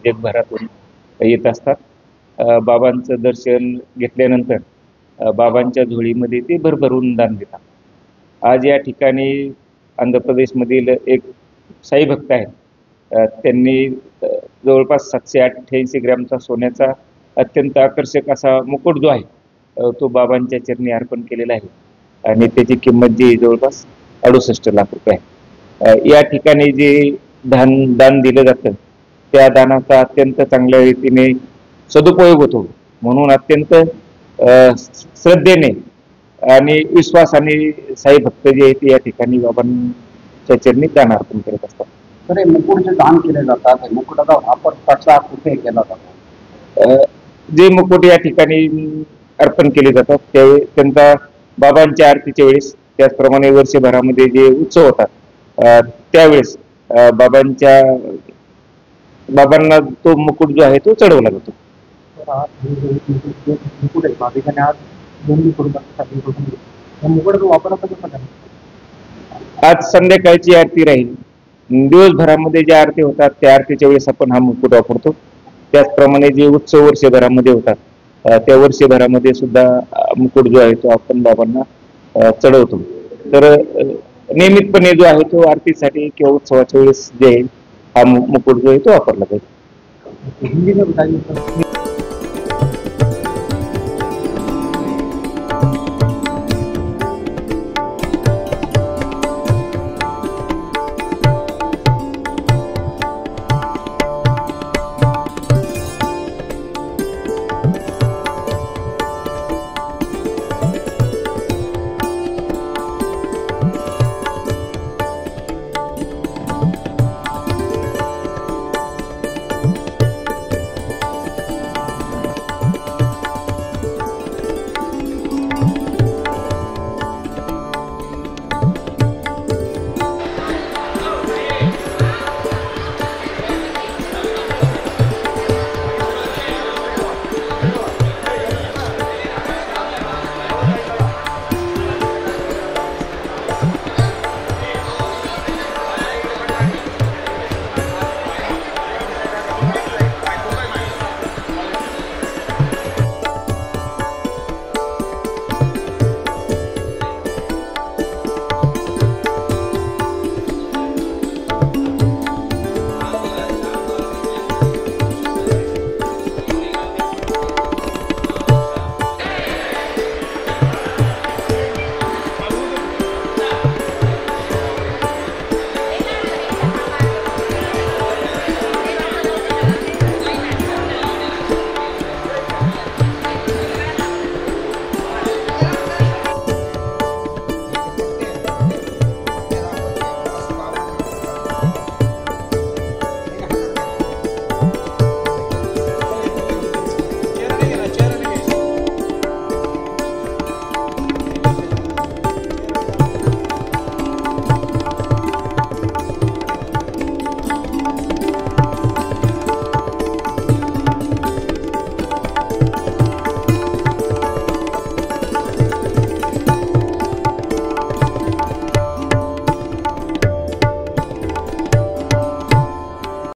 जगभरातून येत असतात. बाबांचं दर्शन घेतल्यानंतर बाबांच्या झोळीमध्ये ते भरभरून दान देतात. आज या ठिकाणी आंध्र प्रदेशमधील एक साई भक्त आहेत. त्यांनी जवळपास 788 ग्रॅमचा सोन्याचा अत्यंत आकर्षक असा मुकुट जो आहे तो बाबांच्या चरणी अर्पण केलेला आहे आणि त्याची किंमत जी जवळपास 68 लाख रुपये आहे. या ठिकाणी जे दान दिलं जातं त्या दानाचा अत्यंत चांगल्या रीतीने सदुपयोग होतो, म्हणून अत्यंत श्रद्धेने आणि विश्वासाने साई भक्त जे आहेत या ठिकाणी बाबांच्या चरणी दान अर्पण करत असतात. तर मुकुट जे दान केले जातात मुकुटाचा वापर कसा कुठे केला जातो? जे मुकुट या ठिकाणी अर्पण केले जातात त्यावेळी त्यांचा बाबांच्या आरतीच्या वेळेस, त्याचप्रमाणे वर्षभरामध्ये जे उत्सव होतात त्यावेळेस बाबांना तो मुकुट जो आहे तो चढवला जातो. आज संध्याकाळची आरती राहील. दिवसभरामध्ये ज्या आरती होतात त्या आरतीच्या वेळेस आपण हा मुकुट वापरतो. त्याचप्रमाणे जे उत्सव वर्षभरामध्ये होतात त्या वर्षभरामध्ये सुद्धा मुकुट जो आहे तो आपण बाबांना चढवतो. तर नियमितपणे जो आहे तो आरतीसाठी किंवा उत्सवाच्या वेळेस जे आहे हा मुकुट जो आहे तो वापरला जातो.